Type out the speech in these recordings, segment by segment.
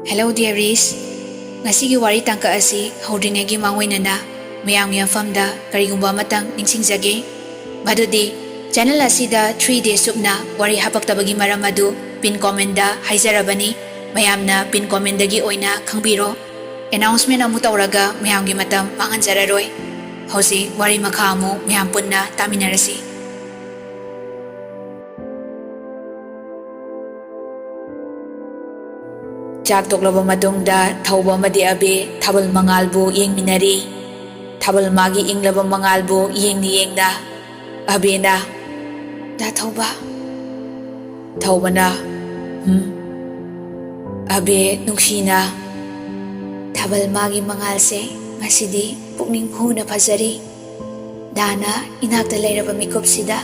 Hello dearies. Ngasigi wari tangka asi haudrangaygi mangwaynana mayamgi mafamda karigumba amatang ningsingjage. Madudi channel asida 3 days supna wari hapaktabagi maram adu pin comment da haizarabani. Mayamna pin comment dagi oina khangbiro. Announcement amu tawraga mayamgi matam manganjararoi. Hausi wari makha amu mayam punna taminarasi. Chak toklaba matungda thauba amadi abe thabal mangalbu yengminari. Thabal magi inglaba mangalbu yengda abena da thauba thaubana abe nungsina thabal magi mangalse ngasidi pukning huna phajari. Dana inakta leiraba mikupsida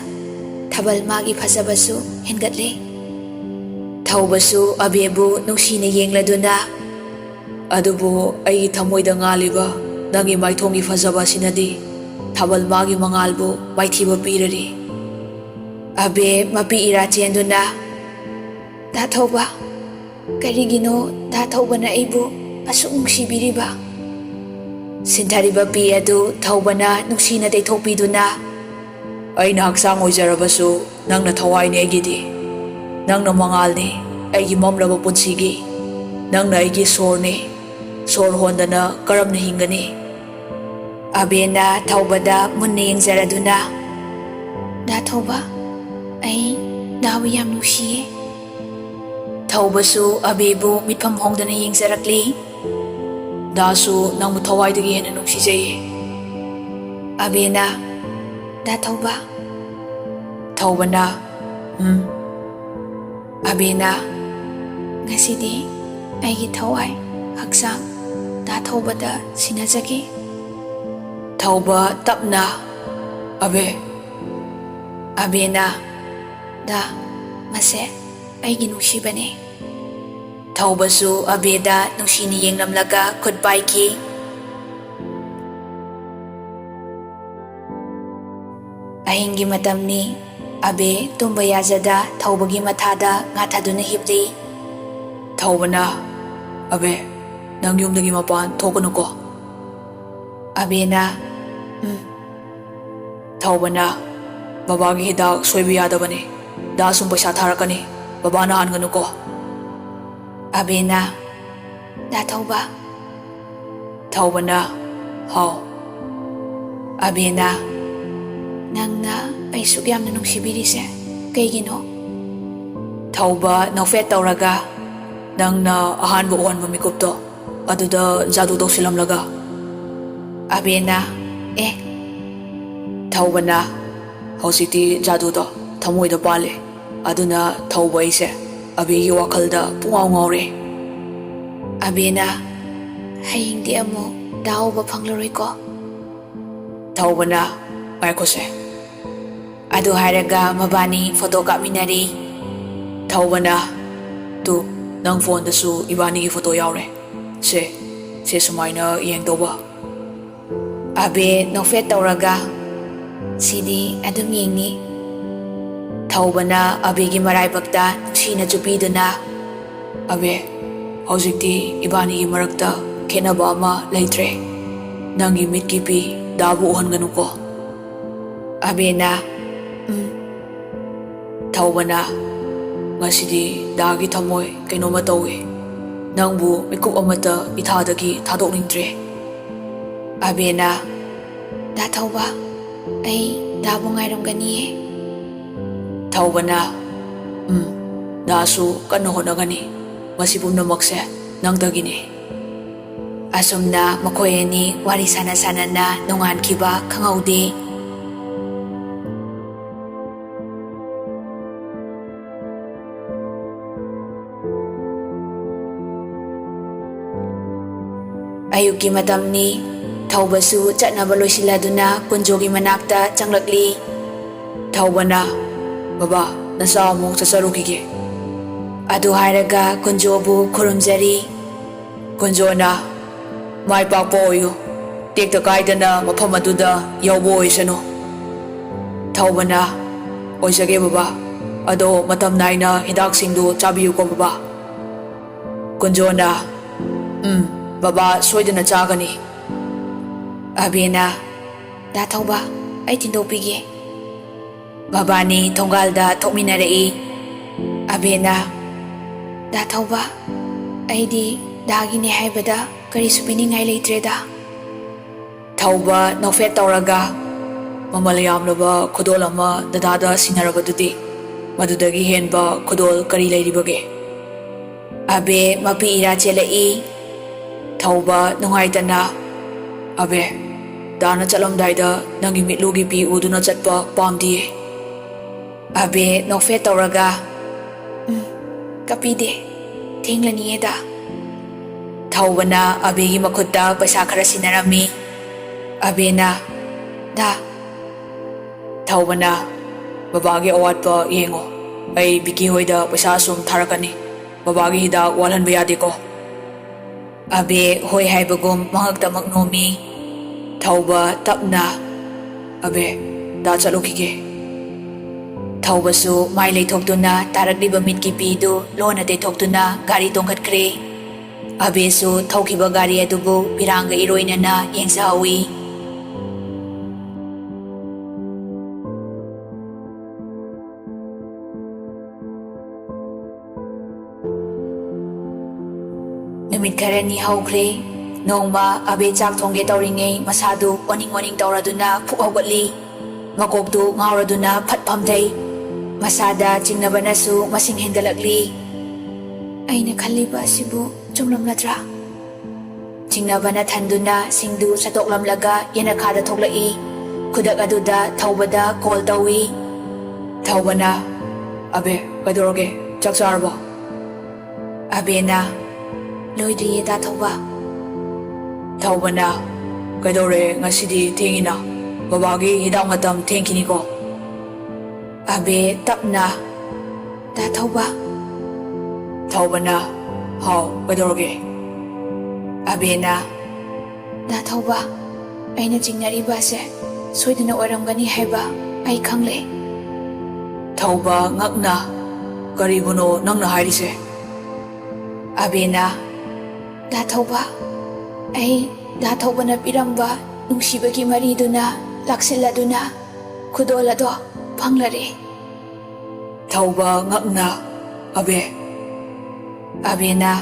thabal magi phajabasu hengatle. Thaubasu abebu nungsina yengladuna adubu ai thamoida ngaliba nangi maithongi phajaba sinadi thabal magi mangalbu maithiba pirari. Abe mapi ira chenduna da thauba karigino da thaubana aibu asuk nungsibiriba. Sindhariba pi adu thaubana nungsina deithopiduna aina haksang oijarabasu nangna thawai ne gidi. Nangna mangalni aigi mamlaba punsigi nangna aigi sorni sor hondana karamna hingani. Abena thaubada munna yengjaraduna da thauba ai dawu yam nungsiye. Thaubasu abebu mitpham hongdana yengjarakli dasu nangmu thawaidagi hena nungsijaye. Abena da thauba thaubana abena ngasidi aigi thawai haksang da thaubada sinajagi. Thauba tapna abe abena da mase aigi nungsibane. Thaubasu abeda nungsini yenglamlaga khutpaiki. Ahingi matamni abe tumba yajada thaubagi mathada ngathaduna hibri. Thaubana abe nang yumdagi mapan thokanuko. Abena Thaubana babagi hidak soibi yadabani da sum paisa tharakani babana hanganuko. Abena da thauba Thaubana hau abena nangna ay sugyam na nungsibirise kaygino. Thauba naufet tawraga nangna ahanba uhanba mikupto aduda jadu tawsilamlaga. Abena Thaubana hausiti jadu to thamoida pale aduna thauba ise abegi wakhalda pungaw ngawre. Abena hayingdi amu dauba phanglaroi ko. Thaubana maikose adu hairaga mabani photo kapminari. Thaubana tu nang phone dasu ibani gi photo yaure se sumaina yengtoba. Abe nofet tawraga sidi adum yengni. Thaubana abegi maraibakta sina chupiduna abe hojikti ibani gi marakta khenaba ama leitre nangi mitki pi dabu uhanganuko. Abena Thaubana ngasidi dagi thamoy kainoma tawi nangbu mikup amata ithadagi thadokningdre. Abena da thauba ai dabu ngairamganiye. Thaubana dasu kanna honagani masi pumnamakse nangdagini. Asumna makoy ani wari sana na nungankiba khangaude. Ayuki matamni thaubasu chatnaba loisiladuna kunjogi manakta changlakli. Thaubana baba nasa amuk chasarukige adu hairaga kunjobu khurumjari. Kunjona mai pakpo oyu tekta kaidana mafam aduda yaubo oisano. Thaubana oisage baba ado matam naina hidak singdu chabiyu ko baba. Kunjona Baba soidana chagani. Abena, da thauba, ai tindopige. Babani thongalda thokminarei. Abena, da thauba, aidi dagine haibada karisu piningai leitreda. Thauba nofet tauraga. Mamal yamlaba khudol ama dadada sinarabadudi. Madudagi henba khudol kari leiribage. Abe mapi ira chelei. Thauba nungaitana. Abe, dana chalamdaida nangi mitlugi pi uduna chatpa pamdiye. Abe nofet tauraga. Kapide, thinglani eda. Thaubana abegi makhutta paisa khara sinarami. Abena, da. Thaubana, babagi awatpa yengo. Ai biki hoida paisa sum tharakani. Babagi hidak walhan bayadiko. Abe hoi haibagum mangakta magnomi. Thauba tapna. Abe, da chalukige. Thaubasu mai leithokduna tarakliba mitki pidu lona deithokduna gari tongkhatkre. Abesu thaukiba gari adubu piranga iroinana yengsawi. Numit kharani haukre. Nongma abe chak thongge tauringai masadu oning tauraduna phuk haugatli. Makoktu ngauraduna phat phamdai. Masada chingnabanasu masing hengalakli. Aina khaliba asibu chumlam natra. Chingnabana thanduna singdu satoklamlaga yenakhada thoklai. Khudak aduda thaubada call tawi. Thaubana, abe, kadoroge, chak charbo. Abena, loidriye da thauba. Thaubana, kadore ngasidi thengina. Babagi hidak matam thengkini ko. Abe tapna, da thauba. Thaubana, hau, kadoroge. Abena, da thauba. Aina chingnariba se soidana oiramgani haiba ai khangle. Thauba ngakna, karibuno nangna hairise. Abena, da thauba. Ai da thaubana piramba nungsibagi mariduna laksilladuna khudolado phanglare. Thauba ngakna, abe. Abena,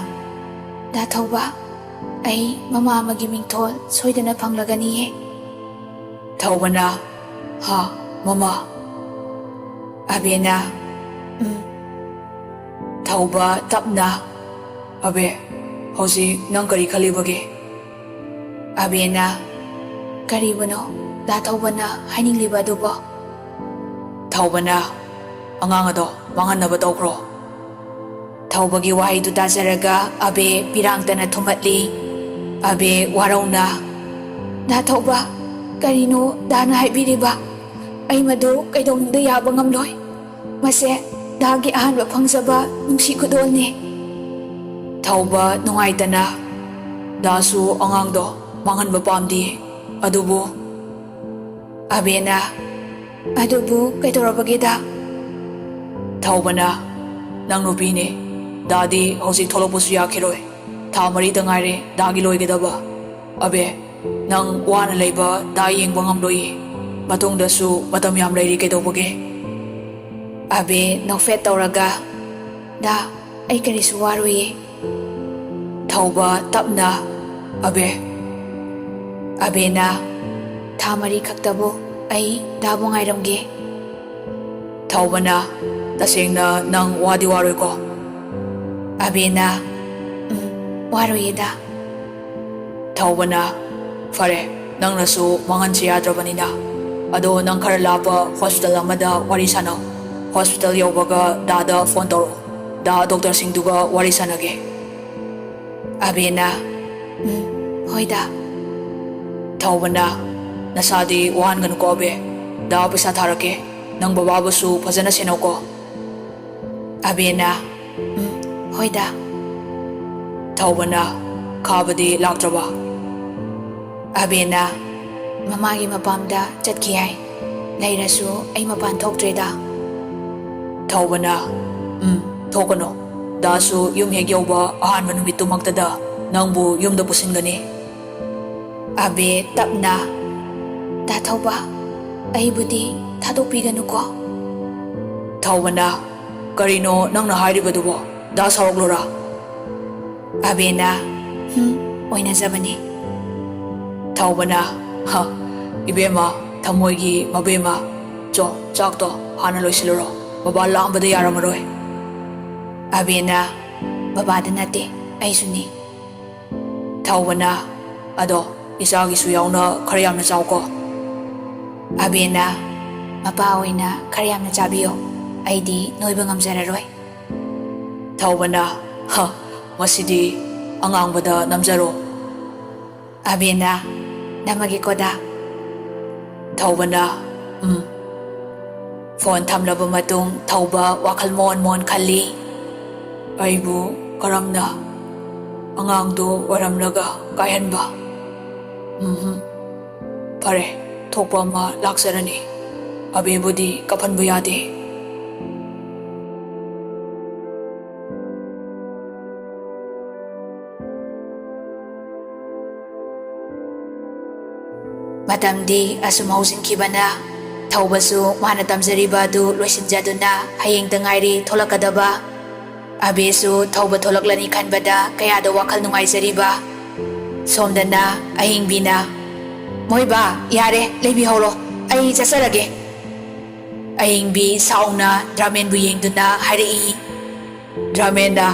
da thauba. Ai mama amagi mingthol soidana phanglagani. Thaubana, ha, mama. Abena, Thauba tapna. Abe, hosi nang kari khalibage. Abena, karibano da thaubana hainingliba dubo. Thaubana, angang ado manganaba tawkro. Thaubagi wahaidu tazaraga abe pirangtana thumatli. Abe warauna. Da thauba, karino dana haibiriba. Ai madu kaidongda yaba ngamloi. Mase dagi ahanba phangjaba nungsi khudolni. Thauba nungaitana. Dasu angangdo manganba pamdi. Adubu. Abena, adubu kaitorabageda. Thaubana, nang nupini. Dadi hosik tholopusu yakiroi. Tha marida ngaire dagi loigedaba. Abe, nang wana leiba da yengba ngamloi. Matungdasu matam yam leiri kedobage. Abe nofet tauraga. Da, ai karisu waruye. Thauba tapna. Abe. Abena, thamari khaktabo ai dabu ngairamge. Thaubana, tasengna nang wadi waroi ko. Abena, waruye-da. Thaubana, fare, nang nasu mangansi yadrabanina. Ado nang khara lapa hospital amada wari sanaw. Hospital yaubaga dada phone toro. Da doctor singduga wari sanage. Abena, hoida. Thaubana, nasadi wahan gan ko abe. Da pisa tharake. Nang bababasu phajana senaw ko. Abena, hoida. Thaubana, khabadi laktraba. Abena, mamagi mapamda chatki hai. Lairasu ai mapan thoktreda. Thaubana, thokano. Dasu yung heg yauba ahanba numittu magtada. ꯅꯪꯕꯨ ꯌꯨꯝꯗ ꯄꯨꯁꯤꯟꯒꯅꯤ. Abe tapna. Da Thauba, aibudi thadokpiganu ko. Thaubana, karino nangna hairibadubo? Da saraklora. Abe na, oinajabani. Thaubana, ha, ibema, thamoigi mabema, cho, chakto, hana loisiloro. Baba lambada yaramaroi. Abe na, babada nate, aisuni. Thaubana, ado, isagisu yauna khara yamna chawko. Abe na, mapa oina khara yamna chabiyo. Aidi noiba ngamjararoi. Thaubana, ha, masidi angangbada namjaro. Abe na, namagi koda. Thaubana, phone thamlaba matung Thauba wakhal mon khalli. Aibu karamna angangdo waramlaga kaihanba. Pare, thokpa ma laksarani. Abebudi kapanba yade. Matamdi asum hausinkibana. Thaubasu mana tamjariba du loisinjaduna hayeng tangairi tholakadaba. Abesu Thauba tholaklani khanbada kayada wakal nungaijariba. Somdana ahingbina. Moiba, yare, lebi holo. Ay chasarage. Ahingbi sauna dramen bu yengduna harii. Dramenda,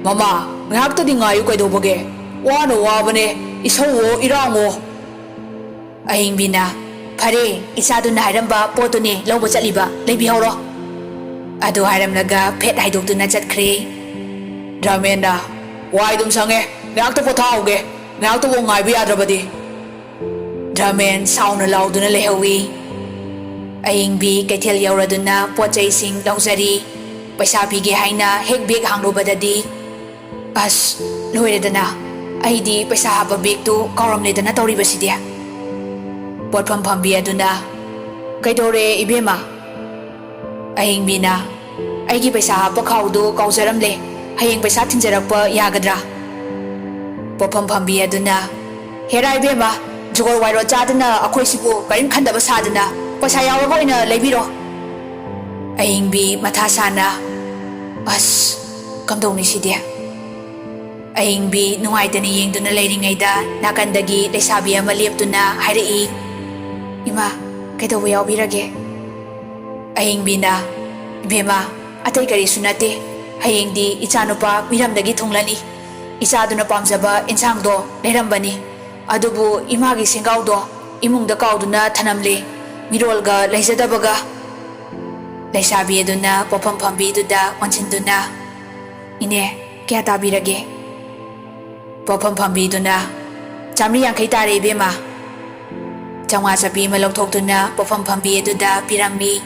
mama, ngakta di ngayu kaidobage. Wano wabane, isawo irango. Ahingbina, pare, isaduna hairamba potune lawba chaliba, lebi holo. Ado hairamlaga pet haidokduna chatkre. Dramenda, waidum sange, ngakta pothauge, ngakta wo ngaibi adrabadi. Dramen sauna lauduna lehawi. Ahingbi kaithel yauraduna potchaising laujari. Paisa pige haina hek beg hanglubadadi. As, loiredana. Aidi paisa haba beg tu kauramledana tauribasidi. Potpham phambi aduna. Kaidore ibema. Ahingbina, aigi paisa haba khaudu kaujaramle. Hayeng paisa thinjarakpa yagadra. Potpham phambi aduna. Hera ibema. Jogor wairo chadana akhoi sibu karim khandaba sadana paisa yawaga oina leibiro. Ahingbi matha sana. As, kamdongni sidi. Ahingbi nungaitani yengduna leiringaida nakandagi leisabi ama leptuna hairai. Ima, kaidobu yaubirage. Ahingbina, ibema, atai karisu nate. Hayengdi ichanupa miramdagi thunglani. Ichaduna pamjaba insangdo leirambani. Adubu imagi singaudo imungda kauduna thanamle mirolga leijadabaga. Leisabi aduna popham phambi duda onchinduna. Ine, kya tabirage? Popham phambi duna chamri yankai tare ibema. Changwa sabi ma lauthokduna popham phambi aduda pirambi.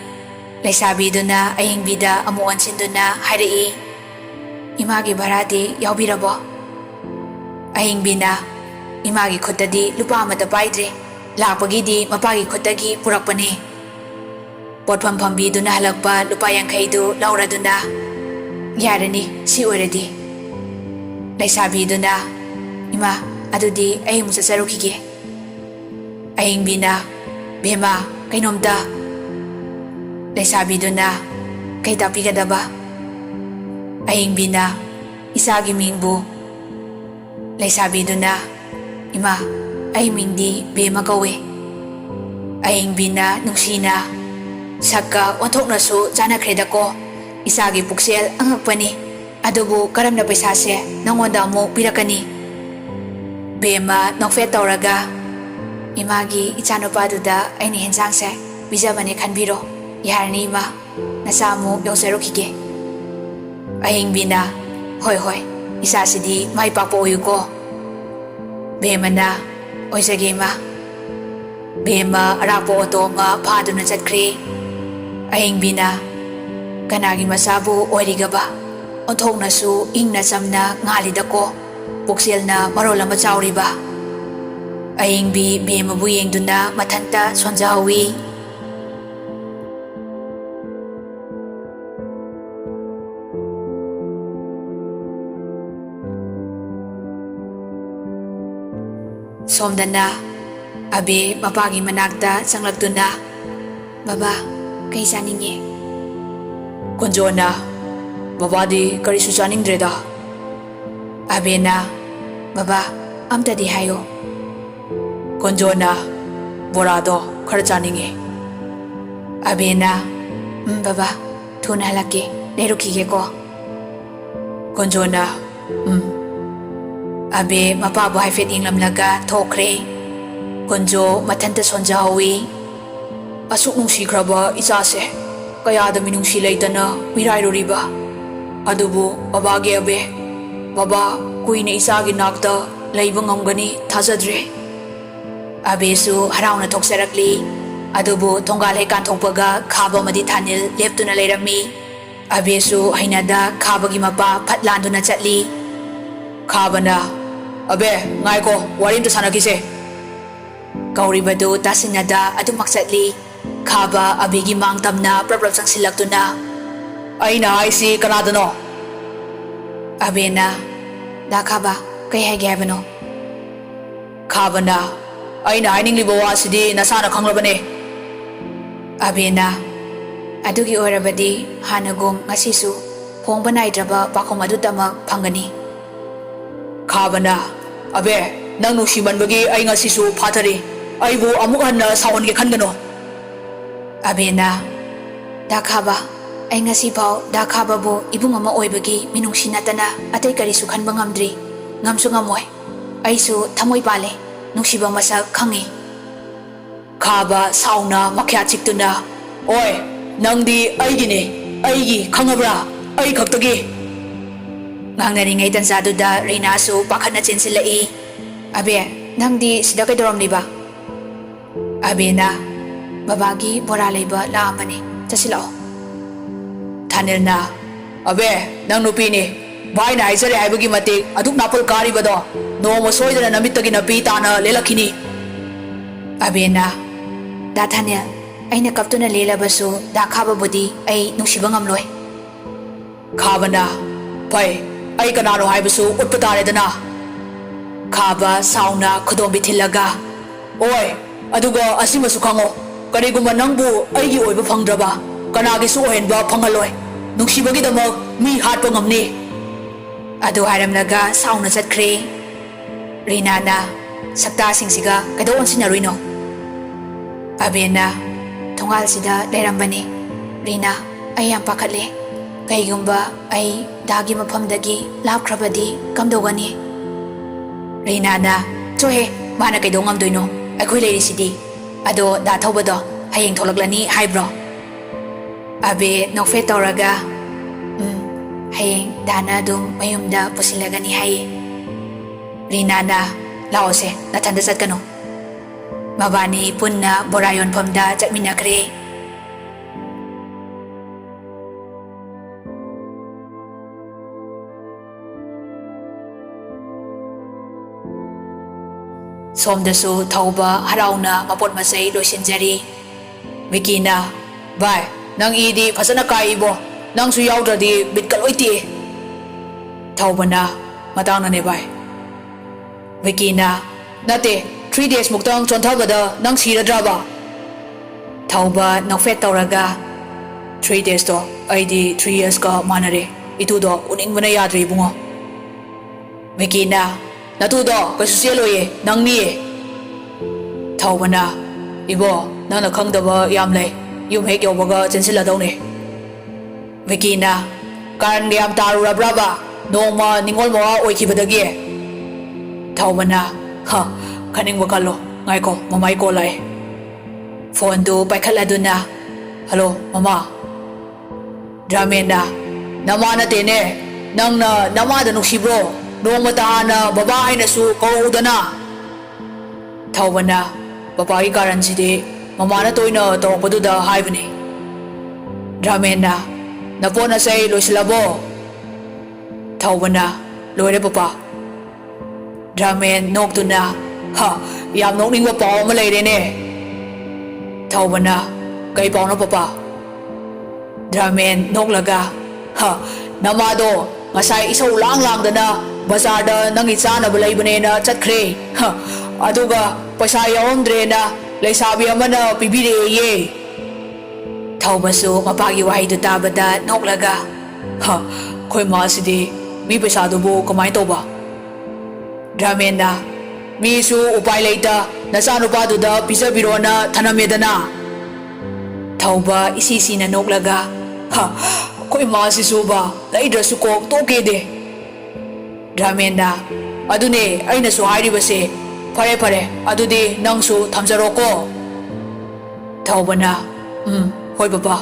Leisabi duna ahingbida amu onchinduna hairai. Imagi bharadi yaubirabo. Ahingbina, imagi khutadi lupa amata paidre. Lakpagidi mapagi khutagi purakpane. Potpham phambi duna halakpa lupa yankaidu lauraduna. Yarani, si oiradi. Leisabi duna, ima, adudi ahimu chasarukige. Ahingbina, bema, kainomda. Leisabi duna, kay tapigadaba. Ahingbina, isagi mingbu. Leisabi duna, ima, ahimingdi bema kawe. Ahingbina, nungsina. Sakka onthoknasu chanakredako. Isagi puksel angakpani. Adubu karamna paisase nangonda amu pirakani. Bema nokfet tauraga. Imagi ichanupaduda aini hensangse bijabane khanbiro. Yarni ima, nasamu yausarukige. Ahingbina, hoi, isasidi mai pakpo oyuko. Bema na, oisage ma. Bema arakpo oto ma phaduna chatkre. Ahingbina, kanagi masabu oirigaba. Onthoknasu ingna chamna ngalidako. Pukselna marolama chauriba. Ahingbi bemabu yengduna mathanta sonjahawi. Somdana, Abe mapagi manakta sanglagtuna, Baba, kay saningi. Kunjona, babadi karisu chaningdreda. Abe na, Baba, amta di hayo. Kunjona, borado khara chaningi. Abe na, Baba, thuna halake, lerukige ko. Kunjona, Abe mapabu haifet inglamlaga thokre. Kunjo mathanta sonjahawi. asuk nungsikraba isase kayada minungsi leitana mirairuriba. Adubu babage abe, baba kuine isagi nakta leiba ngamgani thajadre. Abesu harauna thoksarakli. Adubu thongal hekan thokpaga khaba madi thanil leptuna leirami. Abesu hainada khabagi mapa phatlanduna chatli. Khabana, abe ngaiko warimta sanakise. Kauribadu tasinada adumak chatli. Khaba abegi mangtamna praprap sangsilaktuna. Aina haisi kanadano. Abena, da khaba kay haige haibano. Khabana, aina hainingliba wasidi nasana khanglabane. Abena, adugi oirabadi hanagum ngasisu hongba naidraba pakhom adudamak phangani. Khabana, abe nang nungsimanbagi ai ngasisu phathari. Aibu amuk hanna sawonge khangano. Abena, da khaba ay ngasi pao da khaba bo ibung ama oibagi minungsi natana atay karisu khanba ngamdri. Ngamsu ngamoy. Aisu thamoy pale nungsiba masak khangi. Khaba sauna makhya chiktuna. Oi, nangdi aigine, aigi khangabra, ai khaktagi. Ngangnari tan saduda Reina su pakhatna chensilai. Abe, nangdi sida kaidoramliba? Abena, babagi bora leiba laamani chasilao. Thanilna, abe nang nupini, bhai na haisare haibagi matik aduk napol karibado noma soidana namittagi napi tana lelakhini. Abena, da Thanil, aina kaptuna lelabasu da khaba budi ai nungsiba ngamloi. Khabana, bhai ai kanano haibasu utpataredana. Khaba sauna khudombi thilaga. Oi, aduga asimasu khango. Kariguma nangbu aigi oiba phangdraba kanagisu ohenba phangaloi. Nungsibagidamak mi hatpa ngamni. Adu haramlaga sauna chatkre. Reina na sakta singsiga kaidoon sinaruino. Abena, thongal sida leirambani. Reina, ay yam pakhatle. Kaigumba ay dagi maphamdagi lapkhrabadi kamdogani. Reina na, chohe, mana kaidong ngamdoino. Akhoi leirisidi. Ado da thobado hayeng tholaklani haibro. Abe nokfe toraga. Hayeng dana dum mayumda pusilagani haye. Reina na, laose nathanda chatkano. Mabani punna borayon phamda chatminakre. Somdasu thauba harauna mapot masai loisinjari. Vikina, bhai nang idi phasana kaibo nang su yaudradi bitkaloi Thaubana, matangnane bhai. Vikina, nate 3 days muktang chonthabada nang siradraba. Thauba nokfet toraga. 3 days to aidi 3 years ka manare. Itudo uningbana yadre bungo. Vikina, natudo kasuseloye nangni. Thaubana, ibo nana khangdaba yamle yum hek yobaga chensiladone. Vikina, karan yam tarura braba noma ningol moa oikibadagi. Thaubana, ha khaningba kalo ngaiko mamai ko lai. Phone tu paikhaladuna. Hello mama. Dramena, namana tene nangna namada nuksibro. Noma tahana baba haina su kaudana. Thaubana, baba gi karan sidi mamana toina tawpaduda haibani. Dramena, napona sai loisilabo. Thaubana, loire papa. Dramen noktuna, ha yam nokningba paw ama leirene. Thaubana, kai pawna papa. Dramen noklaga, ha namado ngasai isau lang dana bazarda nangi chanaba leibane na chatkre. Ha Aduga paysa yaumdrena laysabi amana pibireye. Thaubasu mapagi wahaidu tabada noklaga. Ha, khoi ma sidi mi paysa dubu kamai toba. Ramena, mi su upai leita nasanupa duda pisa birona thanamedana. Thauba isisina noklaga. Ha, khoi ma si suba laidrasu ko toke de. Ramena, adune aina su hairibase. Fare fare, adudi nangsu thamjaro ko. Thaubana, Hoi baba.